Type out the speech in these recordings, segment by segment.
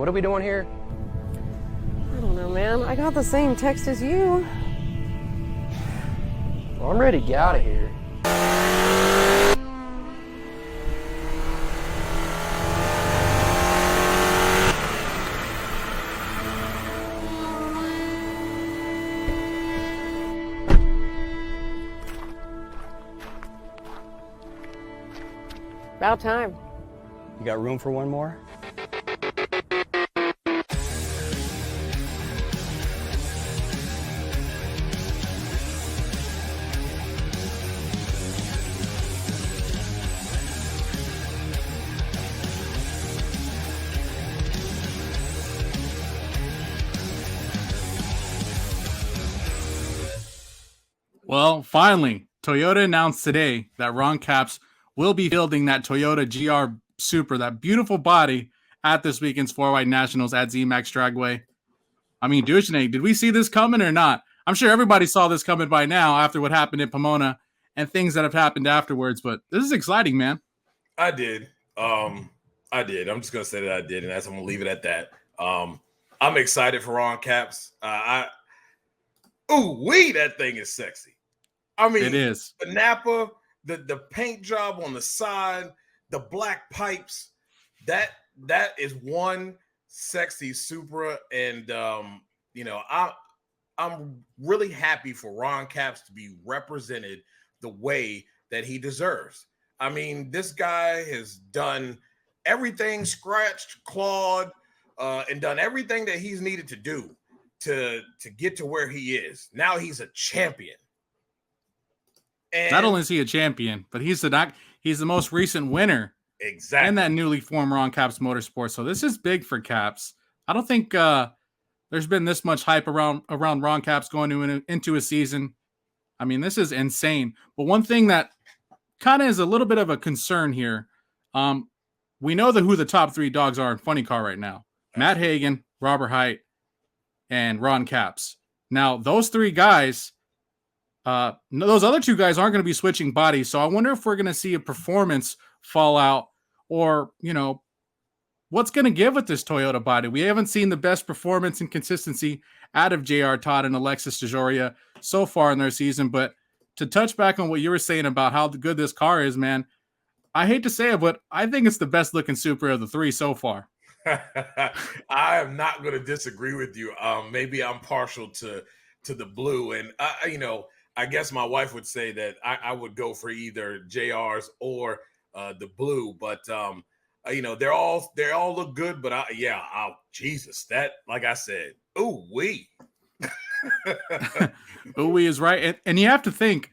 what are we doing here? I don't know, man. I got the same text as you. Well, I'm ready to get out of here. About time. You got room for one more? Well, finally, Toyota announced today that Ron Capps will be fielding that Toyota GR Supra, that beautiful body, at this weekend's 4-Wide Nationals at zMAX Dragway. I mean, Dushne, did we see this coming or not? I'm sure everybody saw this coming by now after what happened in Pomona and things that have happened afterwards, but this is exciting, man. I did. I did. I'm just going to say that I did, and I'm going to leave it at that. I'm excited for Ron Capps. That thing is sexy. I mean, it is. The Napa, the paint job on the side, the black pipes, that is one sexy Supra. And, I'm really happy for Ron Capps to be represented the way that he deserves. I mean, this guy has done everything, scratched, clawed, and done everything that he's needed to do to get to where he is. Now he's a champion. And not only is he a champion, but he's the most recent winner. Exactly. And that newly formed Ron Capps Motorsports. So this is big for Capps. I don't think there's been this much hype around Ron Capps going into a season. I mean, this is insane. But one thing that kind of is a little bit of a concern here, we know who the top three dogs are in Funny Car right now. Matt Hagan, Robert Hight, and Ron Capps. Now, those three guys, those other two guys aren't going to be switching bodies. So I wonder if we're going to see a performance fallout or, what's going to give with this Toyota body. We haven't seen the best performance and consistency out of JR Todd and Alexis DeJoria so far in their season. But to touch back on what you were saying about how good this car is, man, I hate to say it, but I think it's the best looking Supra of the three so far. I am not going to disagree with you. Maybe I'm partial to the blue, and I guess my wife would say that I would go for either JR's or the blue, but they all look good. But Jesus, that, like I said, ooh-wee. Ooh-wee is right, and you have to think,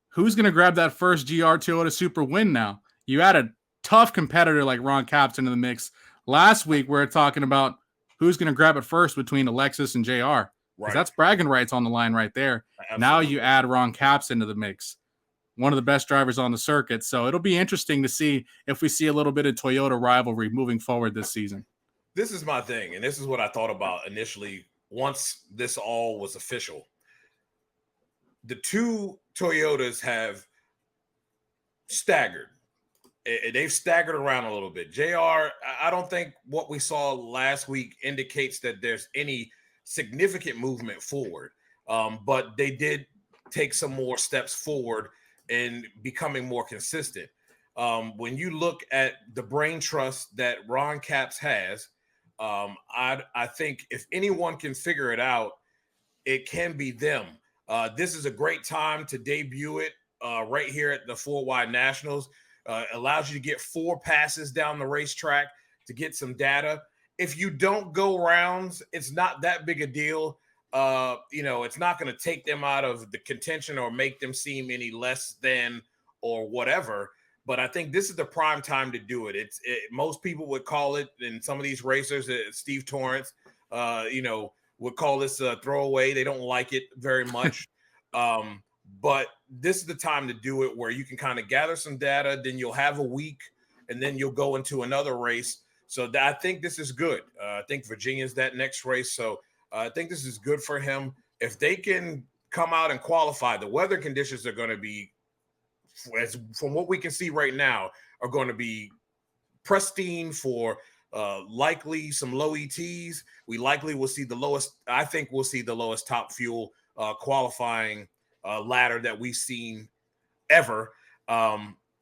who's going to grab that first GR Toyota Supra win now? You add a tough competitor like Ron Capps into the mix. Last week, we were talking about who's going to grab it first between Alexis and JR. Right. That's bragging rights on the line right there. Absolutely. Now you add Ron Capps into the mix, one of the best drivers on the circuit. So it'll be interesting to see if we see a little bit of Toyota rivalry moving forward this season. This is my thing, and this is what I thought about initially once this all was official. The two Toyotas have staggered. They've staggered around a little bit. JR, I don't think what we saw last week indicates that there's any significant movement forward. But they did take some more steps forward in becoming more consistent. When you look at the brain trust that Ron Capps has, I think if anyone can figure it out, it can be them. This is a great time to debut it right here at the 4-Wide Nationals. Allows you to get 4 passes down the racetrack to get some data. If you don't go rounds, it's not that big a deal. It's not going to take them out of the contention or make them seem any less than or whatever. But I think this is the prime time to do it. Most people would call it, and some of these racers, Steve Torrance, would call this a throwaway. They don't like it very much. But this is the time to do it where you can kind of gather some data, then you'll have a week, and then you'll go into another race. So I think this is good. I think Virginia's that next race. So I think this is good for him. If they can come out and qualify, the weather conditions are going to be, from what we can see right now, are going to be pristine for likely some low ETs. We likely will see the lowest. I think we'll see the lowest top fuel qualifying ladder that we've seen ever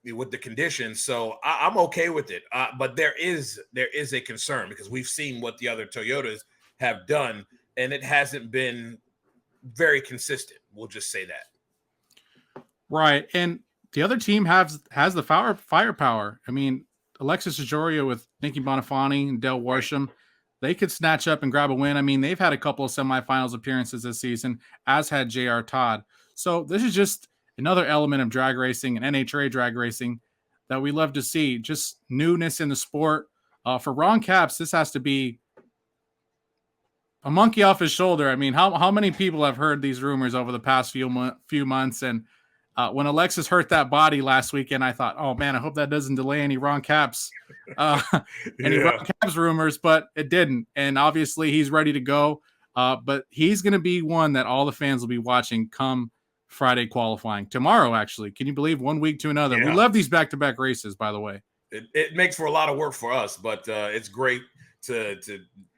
with the conditions. So I'm okay with it. But there is a concern because we've seen what the other Toyotas have done, and it hasn't been very consistent. We'll just say that. Right. And the other team has the firepower. I mean, Alexis DeJoria with Nicky Bonifani and Del Warsham, they could snatch up and grab a win. I mean, they've had a couple of semifinals appearances this season, as had J.R. Todd. So this is just another element of drag racing and NHRA drag racing that we love to see. Just newness in the sport. For Ron Capps, this has to be a monkey off his shoulder. I mean, how many people have heard these rumors over the past few months? And when Alexis hurt that body last weekend, I thought, oh man, I hope that doesn't delay any Ron Capps, Ron Capps rumors, but it didn't. And obviously he's ready to go. But he's going to be one that all the fans will be watching come Friday qualifying tomorrow. Actually, can you believe 1 week to another? Yeah. We love these back-to-back races, by the way. It makes for a lot of work for us, but it's great to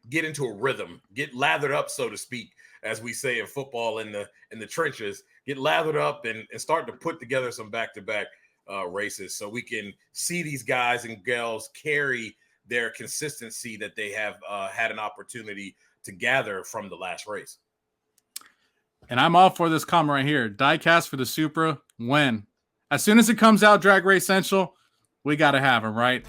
get into a rhythm, get lathered up, so to speak, as we say in football in the trenches, get lathered up and start to put together some back-to-back races so we can see these guys and gals carry their consistency that they have had an opportunity to gather from the last race. And I'm all for this comment right here. Diecast for the Supra, when? As soon as it comes out, Drag Race Central, we got to have them, right?